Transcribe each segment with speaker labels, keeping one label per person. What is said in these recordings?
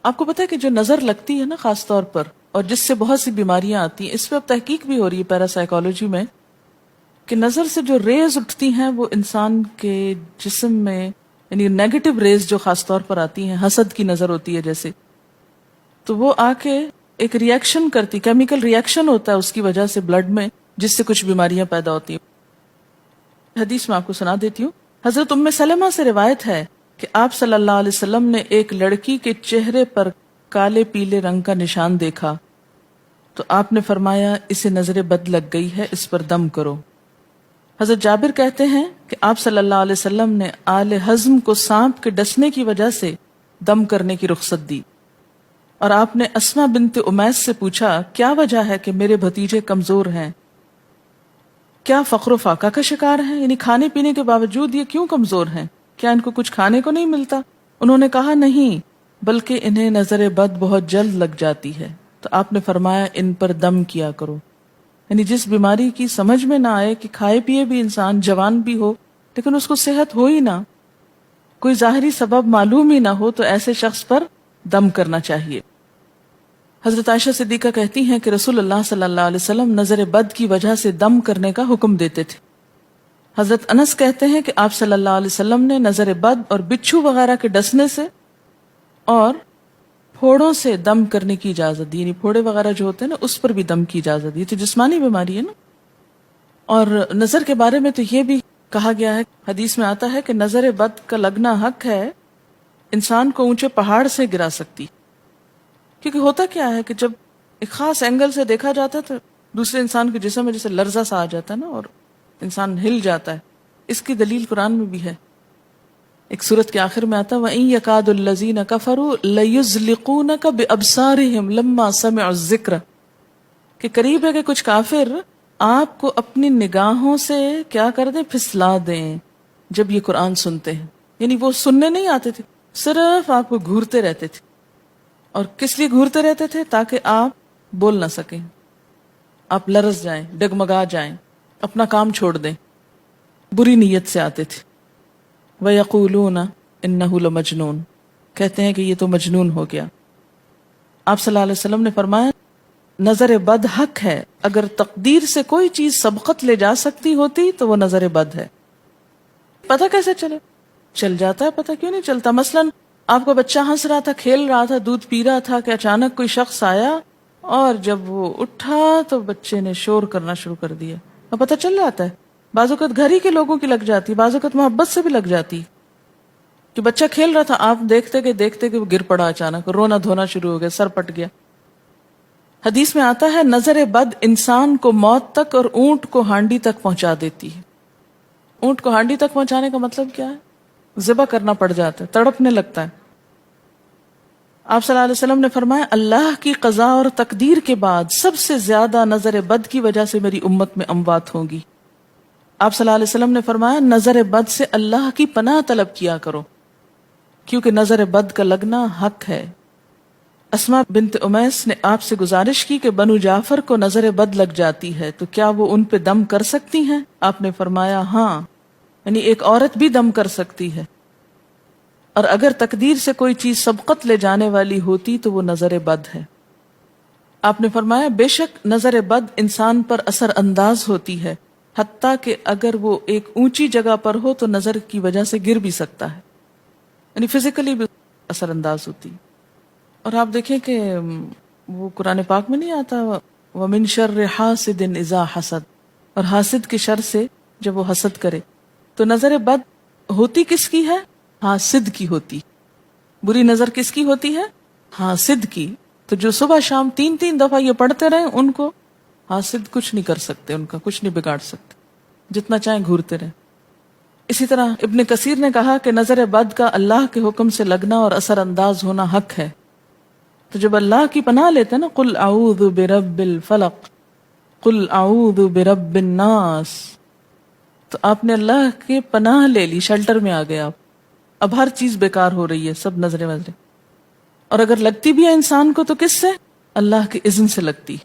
Speaker 1: آپ کو پتا ہے کہ جو نظر لگتی ہے نا خاص طور پر، اور جس سے بہت سی بیماریاں آتی ہیں، اس پہ اب تحقیق بھی ہو رہی ہے پیراسائیکالوجی میں، کہ نظر سے جو ریز اٹھتی ہیں وہ انسان کے جسم میں، یعنی نیگیٹو ریز جو خاص طور پر آتی ہیں، حسد کی نظر ہوتی ہے جیسے، تو وہ آ کے ایک ریئیکشن کرتی، کیمیکل ریئیکشن ہوتا ہے اس کی وجہ سے بلڈ میں، جس سے کچھ بیماریاں پیدا ہوتی ہیں۔ حدیث میں آپ کو سنا دیتی ہوں۔ حضرت ام سلمہ سے روایت ہے کہ آپ صلی اللہ علیہ وسلم نے ایک لڑکی کے چہرے پر کالے پیلے رنگ کا نشان دیکھا تو آپ نے فرمایا اسے نظر بد لگ گئی ہے، اس پر دم کرو۔ حضرت جابر کہتے ہیں کہ آپ صلی اللہ علیہ وسلم نے آل حزم کو سانپ کے ڈسنے کی وجہ سے دم کرنے کی رخصت دی، اور آپ نے اسما بنت امیس سے پوچھا کیا وجہ ہے کہ میرے بھتیجے کمزور ہیں، کیا فقر و فاقہ کا شکار ہیں، یعنی کھانے پینے کے باوجود یہ کیوں کمزور ہیں، کیا ان کو کچھ کھانے کو نہیں ملتا؟ انہوں نے کہا نہیں، بلکہ انہیں نظر بد بہت جلد لگ جاتی ہے، تو آپ نے فرمایا ان پر دم کیا کرو۔ یعنی جس بیماری کی سمجھ میں نہ آئے کہ کھائے پیے بھی انسان جوان بھی ہو لیکن اس کو صحت ہو ہی نہ، کوئی ظاہری سبب معلوم ہی نہ ہو، تو ایسے شخص پر دم کرنا چاہیے۔ حضرت عائشہ صدیقہ کہتی ہیں کہ رسول اللہ صلی اللہ علیہ وسلم نظر بد کی وجہ سے دم کرنے کا حکم دیتے تھے۔ حضرت انس کہتے ہیں کہ آپ صلی اللہ علیہ وسلم نے نظر بد اور بچھو وغیرہ کے ڈسنے سے اور پھوڑوں سے دم کرنے کی اجازت دی، یعنی پھوڑے وغیرہ جو ہوتے ہیں نا اس پر بھی دم کی اجازت دی، تو جسمانی بیماری ہے نا۔ اور نظر کے بارے میں تو یہ بھی کہا گیا ہے، حدیث میں آتا ہے کہ نظر بد کا لگنا حق ہے، انسان کو اونچے پہاڑ سے گرا سکتی، کیونکہ ہوتا کیا ہے کہ جب ایک خاص اینگل سے دیکھا جاتا ہے تو دوسرے انسان کے جسم میں جیسے لرزہ سا آ جاتا ہے نا، اور انسان ہل جاتا ہے۔ اس کی دلیل قرآن میں بھی ہے، ایک سورت کے آخر میں آتا ہے وَإِن يَكَادُ الَّذِينَ كَفَرُوا لَيُزْلِقُونَكَ بِأَبْصَارِهِمْ لَمَّا سَمِعُوا الذِّكْرَ، کہ قریب ہے کہ کچھ کافر آپ کو اپنی نگاہوں سے کیا کر دیں، پھسلا دیں جب یہ قرآن سنتے ہیں، یعنی وہ سننے نہیں آتے تھے، صرف آپ کو گھورتے رہتے تھے۔ اور کس لیے گھورتے رہتے تھے؟ تاکہ آپ بول نہ سکیں، آپ لرز جائیں، ڈگمگا جائیں، اپنا کام چھوڑ دیں، بری نیت سے آتے تھے۔ وَيَقُولُونَ إِنَّهُ لَمَجْنُونَ، کہتے ہیں کہ یہ تو مجنون ہو گیا۔ آپ صلی اللہ علیہ وسلم نے فرمایا نظر بد حق ہے، اگر تقدیر سے کوئی چیز سبقت لے جا سکتی ہوتی تو وہ نظر بد ہے۔ پتہ کیسے چلے؟ چل جاتا ہے، پتہ کیوں نہیں چلتا؟ مثلاً آپ کا بچہ ہنس رہا تھا، کھیل رہا تھا، دودھ پی رہا تھا کہ اچانک کوئی شخص آیا اور جب وہ اٹھا تو بچے نے شور کرنا شروع کر دیا، اور پتہ چل جاتا ہے۔ بعض اوقات گھر ہی کے لوگوں کی لگ جاتی، بعض اوقات محبت سے بھی لگ جاتی، کہ بچہ کھیل رہا تھا، آپ دیکھتے کہ وہ گر پڑا، اچانک رونا دھونا شروع ہو گیا، سر پٹ گیا۔ حدیث میں آتا ہے نظر بد انسان کو موت تک اور اونٹ کو ہانڈی تک پہنچا دیتی ہے۔ اونٹ کو ہانڈی تک پہنچانے کا مطلب کیا ہے؟ ذبح کرنا پڑ جاتا ہے، تڑپنے لگتا ہے۔ آپ صلی اللہ علیہ وسلم نے فرمایا اللہ کی قضاء اور تقدیر کے بعد سب سے زیادہ نظر بد کی وجہ سے میری امت میں اموات ہوں گی۔ آپ صلی اللہ علیہ وسلم نے فرمایا نظر بد سے اللہ کی پناہ طلب کیا کرو، کیونکہ نظر بد کا لگنا حق ہے۔ اسما بنت امیس نے آپ سے گزارش کی کہ بنو جعفر کو نظر بد لگ جاتی ہے تو کیا وہ ان پہ دم کر سکتی ہیں؟ آپ نے فرمایا ہاں، یعنی ایک عورت بھی دم کر سکتی ہے، اور اگر تقدیر سے کوئی چیز سبقت لے جانے والی ہوتی تو وہ نظر بد ہے۔ آپ نے فرمایا بے شک نظر بد انسان پر اثر انداز ہوتی ہے، حتیٰ کہ اگر وہ ایک اونچی جگہ پر ہو تو نظر کی وجہ سے گر بھی سکتا ہے، یعنی فزیکلی بھی اثر انداز ہوتی۔ اور آپ دیکھیں کہ وہ قرآن پاک میں نہیں آتا وَمِن شَرِّ حَاسِدٍ إِذَا حَسَدَ، اور حاسد کی شر سے جب وہ حسد کرے، تو نظر بد ہوتی کس کی ہے؟ حاسد کی ہوتی۔ بری نظر کس کی ہوتی ہے؟ حاسد کی۔ تو جو صبح شام 3 دفعہ یہ پڑھتے رہیں ان کو حاسد کچھ نہیں کر سکتے، ان کا کچھ نہیں بگاڑ سکتے، جتنا چاہیں گھورتے رہیں۔ اسی طرح ابن کثیر نے کہا کہ نظر بد کا اللہ کے حکم سے لگنا اور اثر انداز ہونا حق ہے۔ تو جب اللہ کی پناہ لیتے ہیں نا قل اعوذ برب الفلق قل اعوذ برب الناس، تو آپ نے اللہ کے پناہ لے لی، شیلٹر میں آ گئے آپ۔ اب ہر چیز بیکار ہو رہی ہے، سب نظریں وظریں، اور اگر لگتی بھی ہے انسان کو تو کس سے؟ اللہ کے اذن سے لگتی۔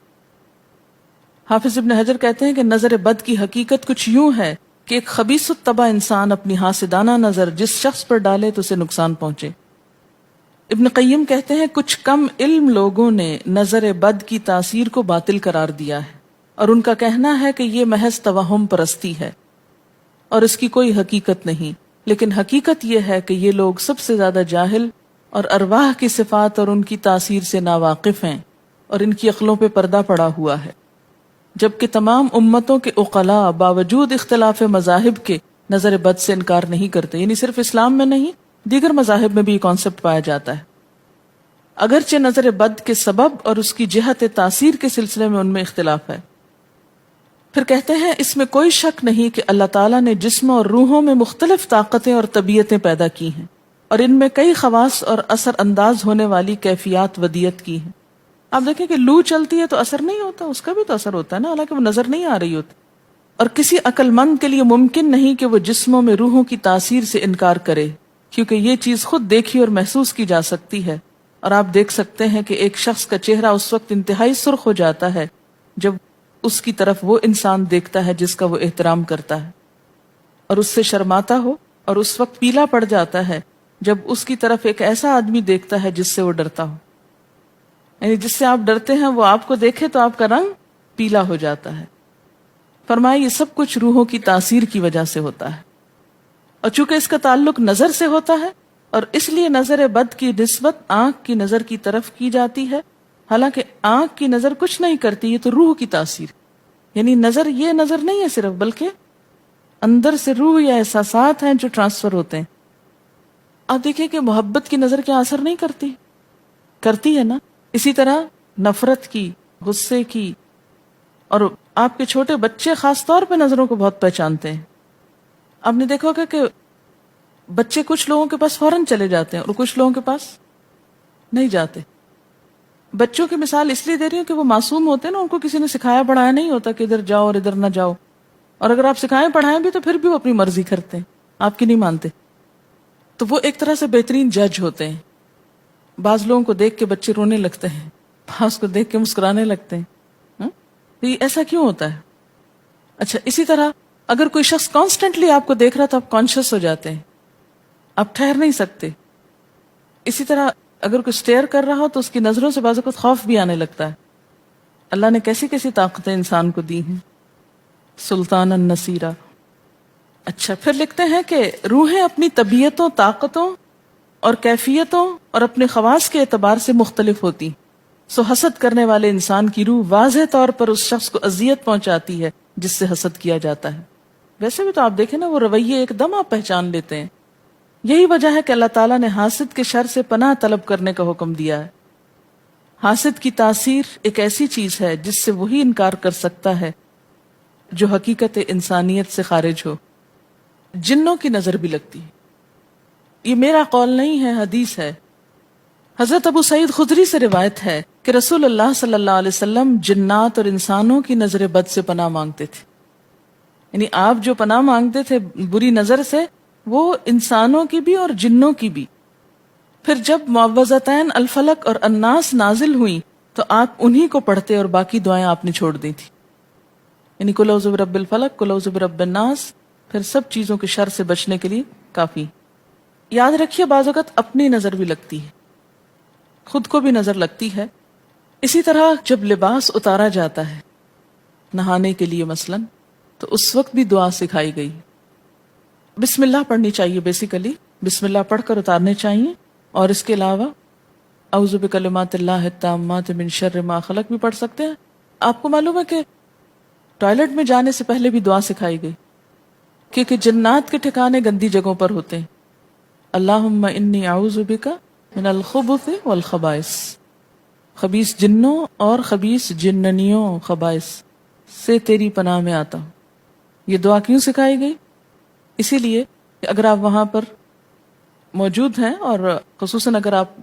Speaker 1: حافظ ابن حجر کہتے ہیں کہ نظر بد کی حقیقت کچھ یوں ہے کہ ایک خبیث الطبع انسان اپنی حاسدانہ نظر جس شخص پر ڈالے تو اسے نقصان پہنچے۔ ابن قیم کہتے ہیں کچھ کم علم لوگوں نے نظر بد کی تاثیر کو باطل قرار دیا ہے، اور ان کا کہنا ہے کہ یہ محض توہم پرستی ہے اور اس کی کوئی حقیقت نہیں، لیکن حقیقت یہ ہے کہ یہ لوگ سب سے زیادہ جاہل اور ارواح کی صفات اور ان کی تاثیر سے ناواقف ہیں، اور ان کی عقلوں پہ پردہ پڑا ہوا ہے، جبکہ تمام امتوں کے عقلاء باوجود اختلاف مذاہب کے نظر بد سے انکار نہیں کرتے. یعنی صرف اسلام میں نہیں، دیگر مذاہب میں بھی یہ کانسیپٹ پایا جاتا ہے. اگرچہ نظر بد کے سبب اور اس کی جہت تاثیر کے سلسلے میں ان میں اختلاف ہے. پھر کہتے ہیں اس میں کوئی شک نہیں کہ اللہ تعالیٰ نے جسموں اور روحوں میں مختلف طاقتیں اور طبیعتیں پیدا کی ہیں، اور ان میں کئی خواص اور اثر انداز ہونے والی کیفیات ودیت کی ہیں. آپ دیکھیں کہ لو چلتی ہے تو اثر نہیں ہوتا، اس کا بھی تو اثر ہوتا ہے نا، حالانکہ وہ نظر نہیں آ رہی ہوتی. اور کسی عقل مند کے لیے ممکن نہیں کہ وہ جسموں میں روحوں کی تاثیر سے انکار کرے، کیونکہ یہ چیز خود دیکھی اور محسوس کی جا سکتی ہے. اور آپ دیکھ سکتے ہیں کہ ایک شخص کا چہرہ اس وقت انتہائی سرخ ہو جاتا ہے جب اس کی طرف وہ انسان دیکھتا ہے جس کا وہ احترام کرتا ہے، اور اس سے شرماتا ہو، اور اس وقت پیلا پڑ جاتا ہے جب اس کی طرف ایک ایسا آدمی دیکھتا ہے جس سے وہ ڈرتا ہو. یعنی جس سے آپ ڈرتے ہیں وہ آپ کو دیکھے تو آپ کا رنگ پیلا ہو جاتا ہے. فرمایا یہ سب کچھ روحوں کی تاثیر کی وجہ سے ہوتا ہے، اور چونکہ اس کا تعلق نظر سے ہوتا ہے اور اس لیے نظر بد کی نسبت آنکھ کی نظر کی طرف کی جاتی ہے، حالانکہ آنکھ کی نظر کچھ نہیں کرتی، یہ تو روح کی تاثیر. یعنی نظر یہ نظر نہیں ہے صرف، بلکہ اندر سے روح یا احساسات ہیں جو ٹرانسفر ہوتے ہیں. آپ دیکھیں کہ محبت کی نظر کیا اثر نہیں کرتی؟ کرتی ہے نا. اسی طرح نفرت کی، غصے کی، اور آپ کے چھوٹے بچے خاص طور پہ نظروں کو بہت پہچانتے ہیں. آپ نے دیکھا ہوگا کہ بچے کچھ لوگوں کے پاس فوراً چلے جاتے ہیں اور کچھ لوگوں کے پاس نہیں جاتے. بچوں کی مثال اس لیے دے رہی ہوں کہ وہ معصوم ہوتے ہیں نا، ان کو کسی نے سکھایا پڑھایا نہیں ہوتا کہ ادھر جاؤ اور ادھر نہ جاؤ، اور اگر آپ سکھائیں پڑھائیں بھی تو پھر بھی وہ اپنی مرضی کرتے ہیں، آپ کی نہیں مانتے. تو وہ ایک طرح سے بہترین جج ہوتے ہیں. بعض لوگوں کو دیکھ کے بچے رونے لگتے ہیں، بعض کو دیکھ کے مسکرانے لگتے ہیں. تو یہ ایسا کیوں ہوتا ہے؟ اچھا، اسی طرح اگر کوئی شخص کانسٹنٹلی آپ کو دیکھ رہا تو آپ کانشیس ہو جاتے ہیں، آپ ٹھہر نہیں سکتے. اسی طرح اگر کوئی سٹیئر کر رہا ہو تو اس کی نظروں سے بعض اوقات خوف بھی آنے لگتا ہے. اللہ نے کیسی کیسی طاقتیں انسان کو دی ہیں، سلطان النصیرہ. اچھا، پھر لکھتے ہیں کہ روحیں اپنی طبیعتوں، طاقتوں اور کیفیتوں اور اپنے خواص کے اعتبار سے مختلف ہوتی. سو حسد کرنے والے انسان کی روح واضح طور پر اس شخص کو اذیت پہنچاتی ہے جس سے حسد کیا جاتا ہے. ویسے بھی تو آپ دیکھیں نا، وہ رویے ایک دم آپ پہچان لیتے ہیں. یہی وجہ ہے کہ اللہ تعالیٰ نے حاسد کے شر سے پناہ طلب کرنے کا حکم دیا ہے. حاسد کی تاثیر ایک ایسی چیز ہے جس سے وہی انکار کر سکتا ہے جو حقیقت انسانیت سے خارج ہو. جنوں کی نظر بھی لگتی ہے، یہ میرا قول نہیں ہے، حدیث ہے. حضرت ابو سعید خدری سے روایت ہے کہ رسول اللہ صلی اللہ علیہ وسلم جنات اور انسانوں کی نظر بد سے پناہ مانگتے تھے. یعنی آپ جو پناہ مانگتے تھے بری نظر سے، وہ انسانوں کی بھی اور جنوں کی بھی. پھر جب معوذتین الفلق اور الناس نازل ہوئیں تو آپ انہی کو پڑھتے اور باقی دعائیں آپ نے چھوڑ دی تھی. یعنی قل اعوذ برب الفلق، قل اعوذ برب الناس، پھر سب چیزوں کے شر سے بچنے کے لیے کافی. یاد رکھیے بعض اوقات اپنی نظر بھی لگتی ہے، خود کو بھی نظر لگتی ہے. اسی طرح جب لباس اتارا جاتا ہے نہانے کے لیے مثلاً، تو اس وقت بھی دعا سکھائی گئی. بسم اللہ پڑھنی چاہیے، بیسیکلی بسم اللہ پڑھ کر اتارنے چاہیے. اور اس کے علاوہ اعوذ بکلمات اللہ التامات من شر ما خلق بھی پڑھ سکتے ہیں. آپ کو معلوم ہے کہ ٹوائلٹ میں جانے سے پہلے بھی دعا سکھائی گئی، کیونکہ جنات کے ٹھکانے گندی جگہوں پر ہوتے ہیں. اللہم انی اعوذ بک من الخبث والخبائث، خبیث جنوں اور خبیث جننیوں، خبائث سے تیری پناہ میں آتا ہوں. یہ دعا کیوں سکھائی گئی؟ اسی لیے کہ اگر آپ وہاں پر موجود ہیں، اور خصوصاً اگر آپ